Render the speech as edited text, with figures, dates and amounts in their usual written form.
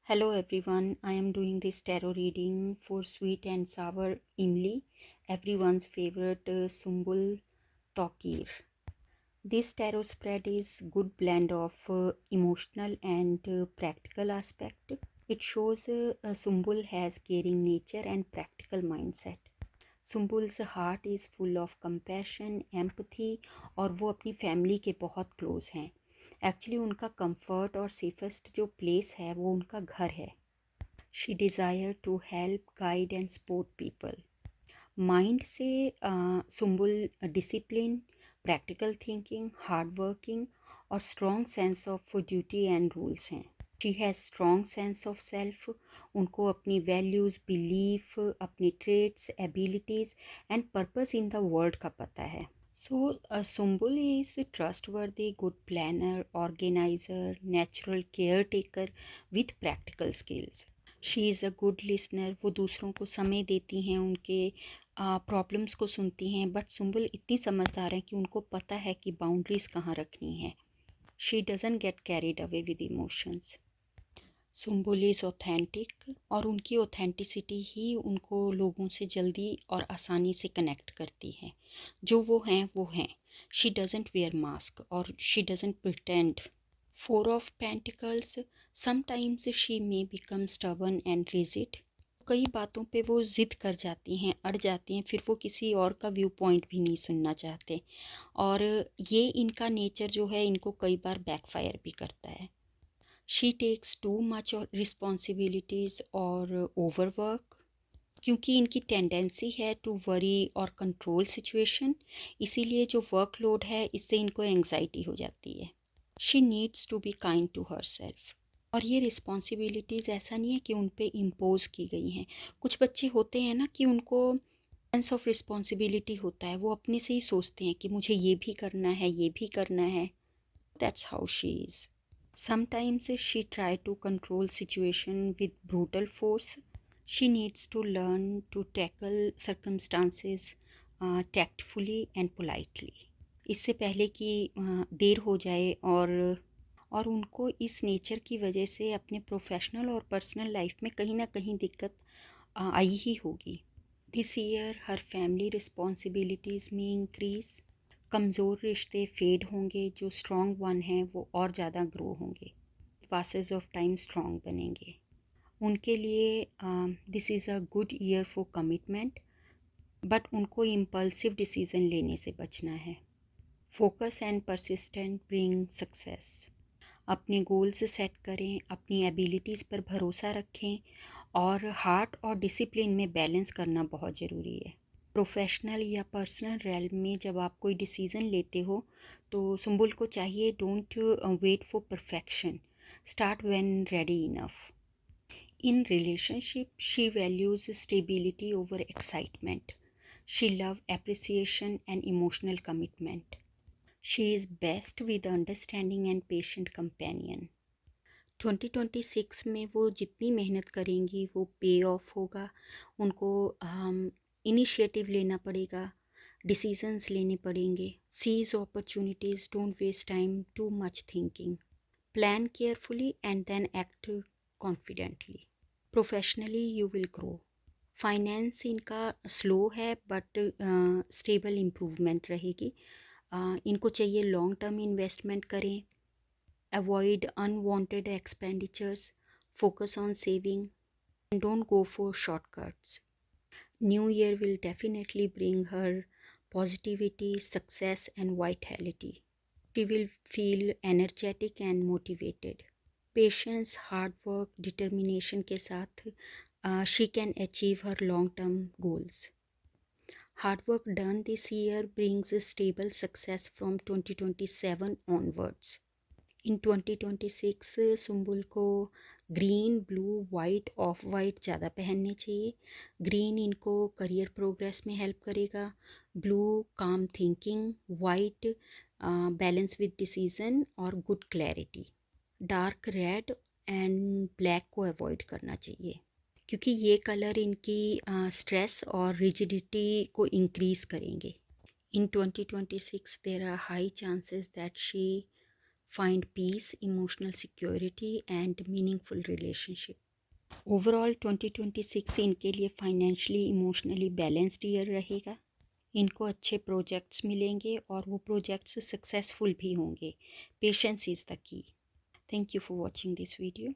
Hello everyone, I am doing this tarot reading for Sweet and Sour Imli, everyone's favorite Sumbul Tokir. This tarot spread is good blend of emotional and practical aspect. It shows Sumbul has caring nature and practical mindset. Sumbul's heart is full of compassion empathy और वो अपनी family के बहुत close हैं. Actually उनका comfort और safest जो place है वो उनका घर है. She desire to help guide and support people. Mind से Sumbul discipline, practical thinking, hard working और strong sense of duty and rules हैं. She has strong sense of self. उनको अपनी वैल्यूज़, बिलीफ, अपनी traits, abilities and purpose in the world का पता है. So Sumbul is trustworthy, good planner, organiser, natural care taker with practical skills. She is a good listener. वो दूसरों को समय देती हैं, उनके प्रॉब्लम्स को सुनती हैं. बट सुम्बुल इतनी समझदार हैं कि उनको पता है कि बाउंड्रीज़ कहाँ रखनी है. She doesn't get carried away with emotions. Sumbul is authentic और उनकी ऑथेंटिसिटी ही उनको लोगों से जल्दी और आसानी से कनेक्ट करती है. जो वो हैं वो हैं. शी डजंट वेयर मास्क और she doesn't pretend. Four of pentacles. Sometimes she may become stubborn and rigid. कई बातों पे वो ज़िद कर जाती हैं, अड़ जाती हैं, फिर वो किसी और का व्यू पॉइंट भी नहीं सुनना चाहते. और ये इनका नेचर जो है इनको कई बार बैकफायर भी करता है. She takes too much responsibilities और ओवरवर्क. क्योंकि इनकी टेंडेंसी है टू वरी और कंट्रोल सिचुएशन, इसीलिए जो वर्कलोड है इससे इनको एंग्जाइटी हो जाती है. She needs to be kind to her self. और ये रिस्पॉन्सिबिलिटीज़ ऐसा नहीं है कि उन पे इम्पोज की गई हैं. कुछ बच्चे होते हैं ना कि उनको सेंस ऑफ रिस्पॉन्सिबिलिटी होता है, वो अपने से ही सोचते हैं कि मुझे ये भी करना है, ये भी करना है. That's how she is. Sometimes she tries to control situation with brutal force. She needs to learn to tackle circumstances tactfully and politely. इससे पहले कि देर हो जाए और उनको इस नेचर की वजह से अपने प्रोफेशनल और पर्सनल लाइफ में कहीं ना कहीं दिक्कत आई ही होगी. This year her family responsibilities में इंक्रीज़. कमज़ोर रिश्ते फेड होंगे, जो स्ट्रॉन्ग वन हैं वो और ज़्यादा ग्रो होंगे. पासेस ऑफ टाइम स्ट्रॉन्ग बनेंगे. उनके लिए this is a good year for commitment, but उनको इम्पल्सिव डिसीज़न लेने से बचना है. Focus and persistent bring success. अपने गोल्स सेट करें, अपनी एबिलिटीज़ पर भरोसा रखें और हार्ट और डिसिप्लिन में बैलेंस करना बहुत ज़रूरी है. प्रोफेशनल या पर्सनल रेल्म में जब आप कोई डिसीज़न लेते हो तो सुम्बुल को चाहिए don't wait for perfection, start when ready enough. In relationship she values stability over excitement. She love appreciation and emotional commitment. She is best with understanding and patient companion. 2026 में वो जितनी मेहनत करेंगी वो पे ऑफ होगा. उनको इनिशिएटिव लेना पड़ेगा, डिसीजंस लेने पड़ेंगे. Seize opportunities, don't waste time too much thinking. Plan carefully and then act confidently. Professionally you will grow. Finance इनका स्लो है बट स्टेबल इम्प्रूवमेंट रहेगी. इनको चाहिए लॉन्ग टर्म इन्वेस्टमेंट करें. Avoid unwanted expenditures, focus on saving, and don't go for shortcuts. New Year will definitely bring her positivity, success, and vitality. She will feel energetic and motivated. Patience, hard work, determination के साथ she can achieve her long-term goals. Hard work done this year brings a stable success from 2027 onwards. इन 2026 सुम्बुल को green, blue, white, off white ज़्यादा पहनने चाहिए. Green इनको career progress में help करेगा. Blue calm thinking. White balance with decision और good clarity. Dark red and black को avoid करना चाहिए क्योंकि ये कलर इनकी स्ट्रेस और रिजिडिटी को इंक्रीज़ करेंगे. In 2026 there are high chances that she find peace, emotional security and meaningful relationship. Overall 2026 इनके लिए फाइनेंशियली इमोशनली बैलेंस्ड ईयर रहेगा। इनको अच्छे प्रोजेक्ट्स मिलेंगे और वो प्रोजेक्ट्स सक्सेसफुल भी होंगे। Patience is the key. Thank you for watching this video.